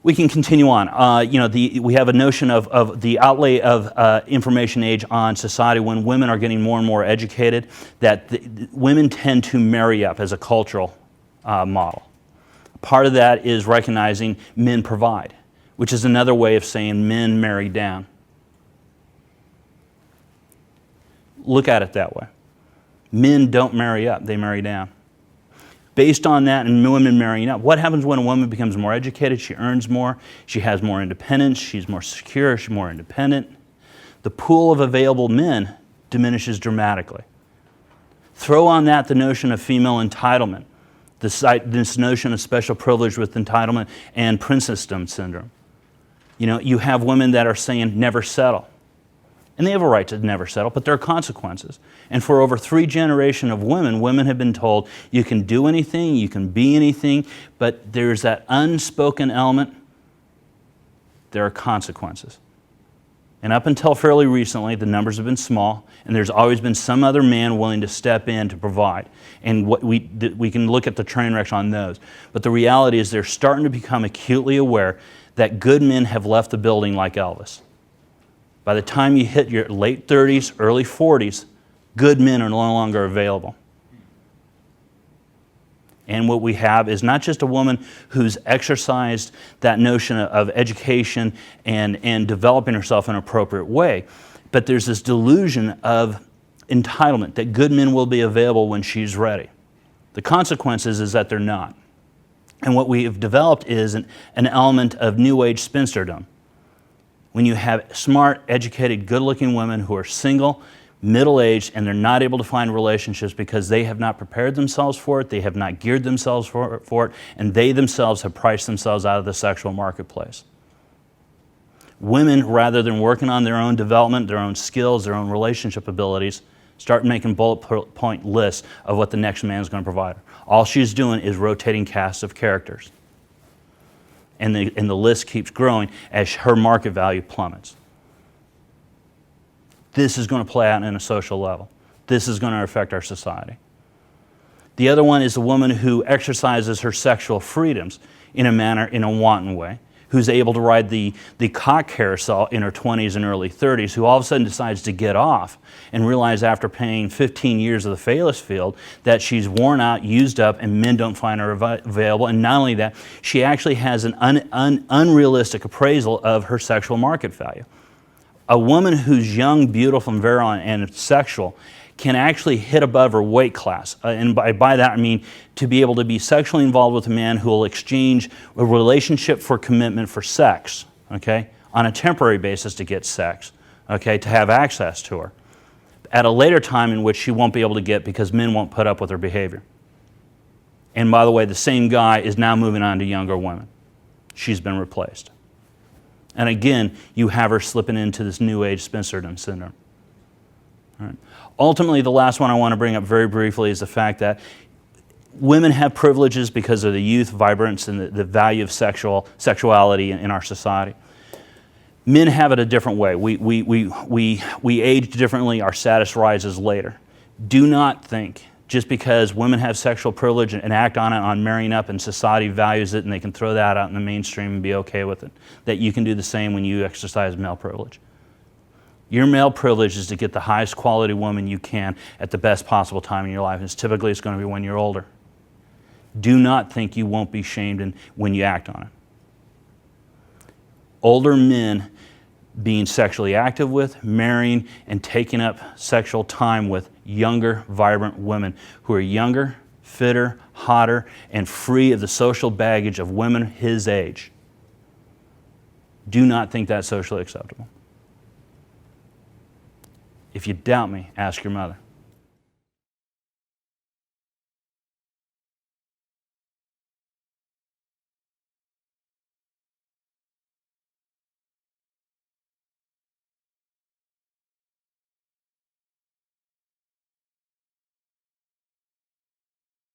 We can continue on. We have a notion of the outlay of information age on society when women are getting more and more educated, that women tend to marry up as a cultural model. Part of that is recognizing men provide, which is another way of saying men marry down. Look at it that way. Men don't marry up, they marry down. Based on that and women marrying up, what happens when a woman becomes more educated? She earns more, she has more independence, she's more secure, she's more independent. The pool of available men diminishes dramatically. Throw on that the notion of female entitlement, this notion of special privilege with entitlement and princessdom syndrome. You have women that are saying never settle. And they have a right to never settle, but there are consequences. And for over 3 generations of women have been told you can do anything, you can be anything, but there's that unspoken element, there are consequences. And up until fairly recently, the numbers have been small, and there's always been some other man willing to step in to provide. And we can look at the train wrecks on those. But the reality is they're starting to become acutely aware that good men have left the building like Elvis. By the time you hit your late 30s, early 40s, good men are no longer available. And what we have is not just a woman who's exercised that notion of education and developing herself in an appropriate way, but there's this delusion of entitlement, that good men will be available when she's ready. The consequences is that they're not. And what we have developed is an element of New Age spinsterdom. When you have smart, educated, good-looking women who are single, middle-aged, and they're not able to find relationships because they have not prepared themselves for it, they have not geared themselves for it, and they themselves have priced themselves out of the sexual marketplace. Women, rather than working on their own development, their own skills, their own relationship abilities, start making bullet point lists of what the next man is going to provide her. All she's doing is rotating casts of characters. And the list keeps growing as her market value plummets. This is going to play out in a social level. This is going to affect our society. The other one is a woman who exercises her sexual freedoms in a wanton way, who's able to ride the cock carousel in her 20s and early 30s, who all of a sudden decides to get off and realize after paying 15 years of the phallus field that she's worn out, used up, and men don't find her available. And not only that, she actually has an unrealistic appraisal of her sexual market value. A woman who's young, beautiful, and virile and sexual can actually hit above her weight class. And by that I mean to be able to be sexually involved with a man who will exchange a relationship for commitment for sex, okay, on a temporary basis to get sex, okay, to have access to her, at a later time in which she won't be able to get because men won't put up with her behavior. And by the way, the same guy is now moving on to younger women. She's been replaced. And again, you have her slipping into this New Age spinsterdom syndrome. All right. Ultimately, the last one I want to bring up very briefly is the fact that women have privileges because of the youth, vibrance, and the value of sexuality in our society. Men have it a different way. We age differently, our status rises later. Do not think, just because women have sexual privilege and act on it on marrying up and society values it and they can throw that out in the mainstream and be okay with it, that you can do the same when you exercise male privilege. Your male privilege is to get the highest quality woman you can at the best possible time in your life. And typically it's going to be when you're older. Do not think you won't be shamed when you act on it. Older men being sexually active with, marrying, and taking up sexual time with younger, vibrant women who are younger, fitter, hotter, and free of the social baggage of women his age. Do not think that's socially acceptable. If you doubt me, ask your mother.